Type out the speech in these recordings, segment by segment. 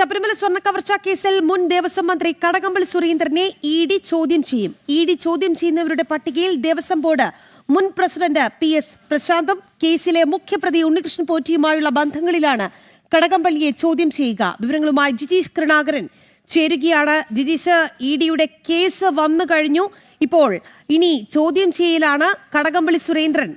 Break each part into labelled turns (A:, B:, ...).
A: ശബരിമല സ്വർണ്ണക്കവർച്ചാ കേസിൽ മുൻ ദേവസ്വം മന്ത്രി കടകംപള്ളി സുരേന്ദ്രനെ ഇഡി ചോദ്യം ചെയ്യും. ഇഡി ചോദ്യം ചെയ്യുന്നവരുടെ പട്ടികയിൽ ദേവസ്വം ബോർഡ് മുൻ പ്രസിഡന്റ് PS പ്രശാന്തും കേസിലെ മുഖ്യപ്രതി ഉണ്ണികൃഷ്ണൻ പോറ്റിയുമായുള്ള ബന്ധങ്ങളിലാണ് കടകംപള്ളിയെ ചോദ്യം ചെയ്യുക. വിവരങ്ങളുമായി ജിജീഷ് കൃണാകരൻ ചേരുകയാണ്. ജിജീഷ്, ഇഡിയുടെ കേസ് വന്നു കഴിഞ്ഞു. ഇപ്പോൾ ഇനി ചോദ്യം ചെയ്യലാണ്. കടകംപള്ളി സുരേന്ദ്രൻ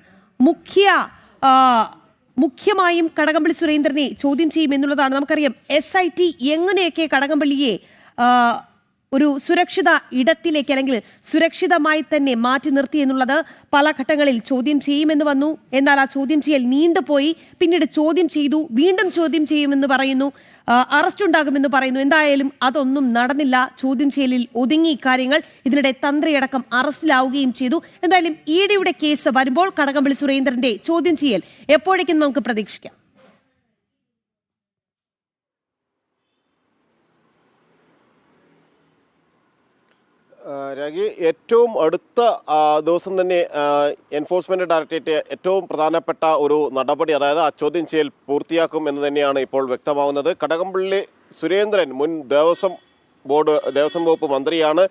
A: മുഖ്യമായും കടകംപള്ളി സുരേന്ദ്രനെ ചോദ്യം ചെയ്യുമെന്നുള്ളതാണ്. നമുക്കറിയാം SIT എങ്ങനെയൊക്കെ കടകംപള്ളിയെ ഒരു സുരക്ഷിത ഇടത്തിലേക്ക് അല്ലെങ്കിൽ സുരക്ഷിതമായി തന്നെ മാറ്റി നിർത്തി എന്നുള്ളത് പല ഘട്ടങ്ങളിൽ ചോദ്യം ചെയ്യുമെന്ന് വന്നു. എന്നാൽ ആ ചോദ്യം ചെയ്യൽ നീണ്ടുപോയി. പിന്നീട് ചോദ്യം ചെയ്തു, വീണ്ടും ചോദ്യം ചെയ്യുമെന്ന് പറയുന്നു, അറസ്റ്റ് ഉണ്ടാകുമെന്ന് പറയുന്നു. എന്തായാലും അതൊന്നും നടന്നില്ല. ചോദ്യം ചെയ്യലിൽ ഒതുങ്ങി കാര്യങ്ങൾ. ഇതിനിടെ തന്ത്രിയടക്കം അറസ്റ്റിലാവുകയും ചെയ്തു. എന്തായാലും ഇഡിയുടെ കേസ് വരുമ്പോൾ കടകംപള്ളി സുരേന്ദ്രന്റെ ചോദ്യം ചെയ്യൽ എപ്പോഴേക്കും നമുക്ക് പ്രതീക്ഷിക്കാം?
B: രാഗി, ഏറ്റവും അടുത്ത ദിവസം തന്നെ എൻഫോഴ്സ്മെന്റ് ഡയറക്ടറേറ്റ് ഏറ്റവും പ്രധാനപ്പെട്ട ഒരു നടപടി, അതായത് ആ ചോദ്യം ചെയ്യൽ പൂർത്തിയാക്കും എന്ന് തന്നെയാണ് ഇപ്പോൾ വ്യക്തമാവുന്നത്. കടകംപള്ളി സുരേന്ദ്രൻ മുൻ ദേവസ്വം വകുപ്പ് മന്ത്രിയാണ്.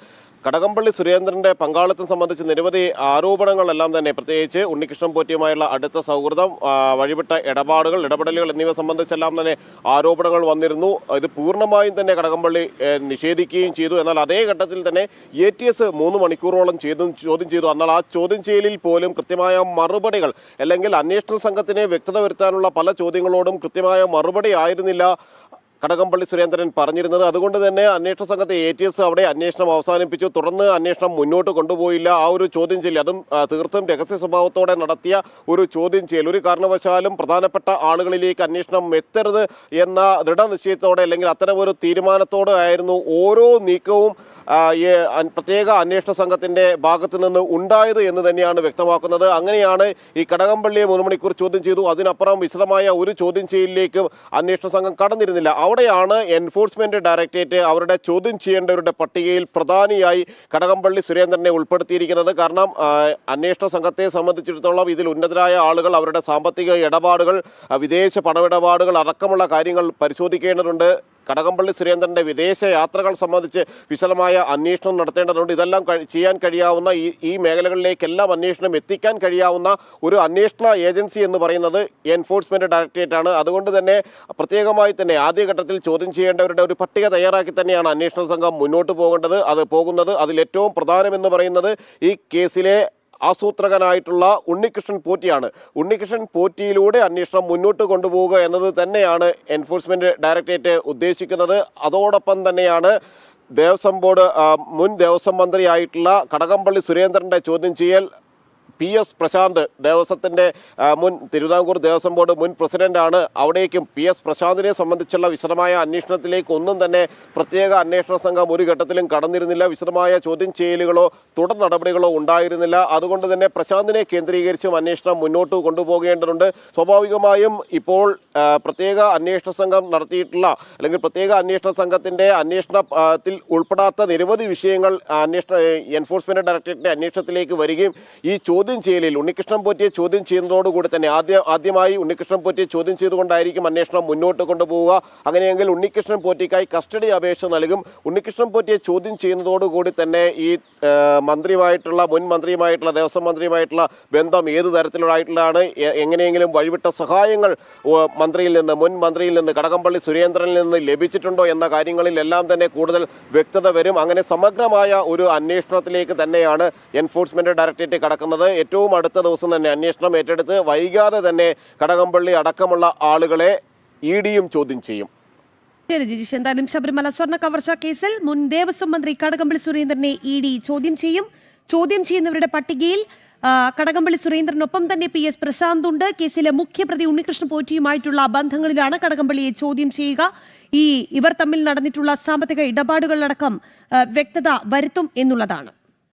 B: കടകംപള്ളി സുരേന്ദ്രന്റെ പങ്കാളിത്തം സംബന്ധിച്ച് നിരവധി ആരോപണങ്ങളെല്ലാം തന്നെ, പ്രത്യേകിച്ച് ഉണ്ണികൃഷ്ണൻ പോറ്റിയുമായുള്ള അടുത്ത സൗഹൃദം, വഴിവിട്ട ഇടപെടലുകൾ എന്നിവ സംബന്ധിച്ചെല്ലാം തന്നെ ആരോപണങ്ങൾ വന്നിരുന്നു. ഇത് പൂർണ്ണമായും തന്നെ കടകംപള്ളി നിഷേധിക്കുകയും ചെയ്തു. എന്നാൽ അതേ ഘട്ടത്തിൽ തന്നെ ATS 3 മണിക്കൂറോളം ചോദ്യം ചെയ്തു. എന്നാൽ ആ ചോദ്യം ചെയ്യലിൽ പോലും കൃത്യമായ മറുപടികൾ, അല്ലെങ്കിൽ അന്വേഷണ സംഘത്തിന് വ്യക്തത വരുത്താനുള്ള പല ചോദ്യങ്ങളോടും കൃത്യമായ മറുപടി ആയിരുന്നില്ല കടകംപള്ളി സുരേന്ദ്രൻ പറഞ്ഞിരുന്നത്. അതുകൊണ്ട് തന്നെ അന്വേഷണ സംഘത്തെ ATS അവിടെ അന്വേഷണം അവസാനിപ്പിച്ചു. തുടർന്ന് അന്വേഷണം മുന്നോട്ട് കൊണ്ടുപോയില്ല. ആ ഒരു ചോദ്യം ചെയ്യൽ, അതും തീർത്തും രഹസ്യ സ്വഭാവത്തോടെ നടത്തിയ ഒരു ചോദ്യം ചെയ്യൽ, ഒരു കാരണവശാലും പ്രധാനപ്പെട്ട ആളുകളിലേക്ക് അന്വേഷണം എത്തരുത് എന്ന ദൃഢനിശ്ചയത്തോടെ, അല്ലെങ്കിൽ അത്തരമൊരു തീരുമാനത്തോടെ ആയിരുന്നു ഓരോ നീക്കവും പ്രത്യേക അന്വേഷണ സംഘത്തിന്റെ ഭാഗത്ത് നിന്ന് ഉണ്ടായത് എന്ന് തന്നെയാണ് വ്യക്തമാക്കുന്നത്. അങ്ങനെയാണ് ഈ കടകംപള്ളിയെ 3 മണിക്കൂർ ചോദ്യം ചെയ്തു. അതിനപ്പുറം വിശദമായ ഒരു ചോദ്യം ചെയ്യലിലേക്ക് അന്വേഷണ സംഘം കടന്നിരുന്നില്ല. അവിടെയാണ് എൻഫോഴ്സ്മെന്റ് ഡയറക്ടറേറ്റ് അവരുടെ ചോദ്യം ചെയ്യേണ്ടവരുടെ പട്ടികയിൽ പ്രധാനിയായി കടകംപള്ളി സുരേന്ദ്രനെ ഉൾപ്പെടുത്തിയിരിക്കുന്നത്. കാരണം അന്വേഷണ സംഘത്തെ സംബന്ധിച്ചിടത്തോളം ഇതിൽ ഉന്നതരായ ആളുകൾ, അവരുടെ സാമ്പത്തിക ഇടപാടുകൾ, വിദേശ പണമിടപാടുകൾ അടക്കമുള്ള കാര്യങ്ങൾ പരിശോധിക്കേണ്ടതുണ്ട്. കടകംപള്ളി സുരേന്ദ്രന്റെ വിദേശ യാത്രകൾ സംബന്ധിച്ച് വിശദമായ അന്വേഷണം നടത്തേണ്ടതുണ്ട്. ഇതെല്ലാം ചെയ്യാൻ കഴിയാവുന്ന, ഈ മേഖലകളിലേക്കെല്ലാം അന്വേഷണം എത്തിക്കാൻ കഴിയാവുന്ന ഒരു അന്വേഷണ ഏജൻസി എന്ന് പറയുന്നത് എൻഫോഴ്സ്മെന്റ് ഡയറക്ടറേറ്റ് ആണ്. അതുകൊണ്ട് തന്നെ പ്രത്യേകമായി തന്നെ ആദ്യഘട്ടത്തിൽ ചോദ്യം ചെയ്യേണ്ടവരുടെ ഒരു പട്ടിക തയ്യാറാക്കി തന്നെയാണ് അന്വേഷണ സംഘം മുന്നോട്ട് പോകുന്നത്. അതിലേറ്റവും പ്രധാനമെന്ന് പറയുന്നത് ഈ കേസിലെ ആസൂത്രകനായിട്ടുള്ള ഉണ്ണികൃഷ്ണൻ പോറ്റിയാണ്. ഉണ്ണികൃഷ്ണൻ പോറ്റിയിലൂടെ അന്വേഷണം മുന്നോട്ട് കൊണ്ടുപോവുക എന്നത് തന്നെയാണ് എൻഫോഴ്സ്മെന്റ് ഡയറക്ടറേറ്റ് ഉദ്ദേശിക്കുന്നത്. അതോടൊപ്പം തന്നെയാണ് ദേവസ്വം ബോർഡ് മുൻ ദേവസ്വം മന്ത്രിയായിട്ടുള്ള കടകംപള്ളി സുരേന്ദ്രന്റെ ചോദ്യം ചെയ്യൽ PS പ്രശാന്ത്, ദേവസ്വത്തിൻ്റെ തിരുവിതാംകൂർ ദേവസ്വം ബോർഡ് മുൻ പ്രസിഡന്റാണ്. അവിടേക്കും PS പ്രശാന്തിനെ സംബന്ധിച്ചുള്ള വിശദമായ അന്വേഷണത്തിലേക്ക് ഒന്നും തന്നെ പ്രത്യേക അന്വേഷണ സംഘം ഒരു ഘട്ടത്തിലും കടന്നിരുന്നില്ല. വിശദമായ ചോദ്യം ചെയ്യലുകളോ തുടർ നടപടികളോ ഉണ്ടായിരുന്നില്ല. അതുകൊണ്ട് തന്നെ പ്രശാന്തിനെ കേന്ദ്രീകരിച്ചും അന്വേഷണം മുന്നോട്ട് കൊണ്ടുപോകേണ്ടതുണ്ട്. സ്വാഭാവികമായും ഇപ്പോൾ പ്രത്യേക അന്വേഷണ സംഘം നടത്തിയിട്ടുള്ള, അല്ലെങ്കിൽ പ്രത്യേക അന്വേഷണ സംഘത്തിൻ്റെ അന്വേഷണത്തിൽ ഉൾപ്പെടാത്ത നിരവധി വിഷയങ്ങൾ എൻഫോഴ്സ്മെന്റ് ഡയറക്ടറേറ്റിന്റെ അന്വേഷണത്തിലേക്ക് വരികയും ഈ ചോദ്യം ചെയ്യലിൽ ഉണ്ണികൃഷ്ണൻ പോറ്റിയെ ചോദ്യം ചെയ്യുന്നതോടുകൂടി തന്നെ ആദ്യമായി ഉണ്ണികൃഷ്ണൻ പോറ്റിയെ ചോദ്യം ചെയ്തുകൊണ്ടായിരിക്കും അന്വേഷണം മുന്നോട്ട് കൊണ്ടുപോവുക. അങ്ങനെയെങ്കിൽ ഉണ്ണികൃഷ്ണൻ പോറ്റിക്കായി കസ്റ്റഡി അപേക്ഷ നൽകും. ഉണ്ണികൃഷ്ണൻ പോറ്റിയെ ചോദ്യം ചെയ്യുന്നതോടുകൂടി തന്നെ ഈ മുൻ മന്ത്രിയുമായിട്ടുള്ള ദേവസ്വം മന്ത്രിയുമായിട്ടുള്ള ബന്ധം ഏത് തരത്തിലുള്ളതായിട്ടുള്ളതാണ്, എങ്ങനെയെങ്കിലും വഴിവിട്ട സഹായങ്ങൾ മുൻ മന്ത്രിയിൽ നിന്ന് കടകംപള്ളി സുരേന്ദ്രനിൽ നിന്ന് ലഭിച്ചിട്ടുണ്ടോ എന്ന കാര്യങ്ങളിലെല്ലാം തന്നെ കൂടുതൽ വ്യക്തത വരും. അങ്ങനെ സമഗ്രമായ ഒരു അന്വേഷണത്തിലേക്ക് തന്നെയാണ് എൻഫോഴ്സ്മെന്റ് ഡയറക്ടറേറ്റ് കടക്കുന്നത്. ഏറ്റവും അടുത്ത ദിവസം തന്നെ അന്വേഷണം ഏറ്റെടുത്ത് വൈകാതെ തന്നെ കടകംപള്ളി അടക്കമുള്ള ആളുകളെ ഇഡിയും ചോദ്യം ചെയ്യും.
A: ശരി ജിജീഷ്, എന്തായാലും ശബരിമല സ്വർണ്ണ കവർച്ചാ കേസിൽ മുൻ ദേവസ്വം മന്ത്രി കടകംപള്ളി സുരേന്ദ്രനെ ഇഡി ചോദ്യം ചെയ്യും. ചോദ്യം ചെയ്യുന്നവരുടെ പട്ടികയിൽ കടകംപള്ളി സുരേന്ദ്രനൊപ്പം തന്നെ PS പ്രശാന്ത് ഉണ്ട്. കേസിലെ മുഖ്യപ്രതി ഉണ്ണികൃഷ്ണൻ പോറ്റിയുമായിട്ടുള്ള ബന്ധങ്ങളിലാണ് കടകംപള്ളിയെ ചോദ്യം ചെയ്യുക. ഇവർ തമ്മിൽ നടന്നിട്ടുള്ള സാമ്പത്തിക ഇടപാടുകളിലടക്കം വ്യക്തത വരുത്തും എന്നുള്ളതാണ്.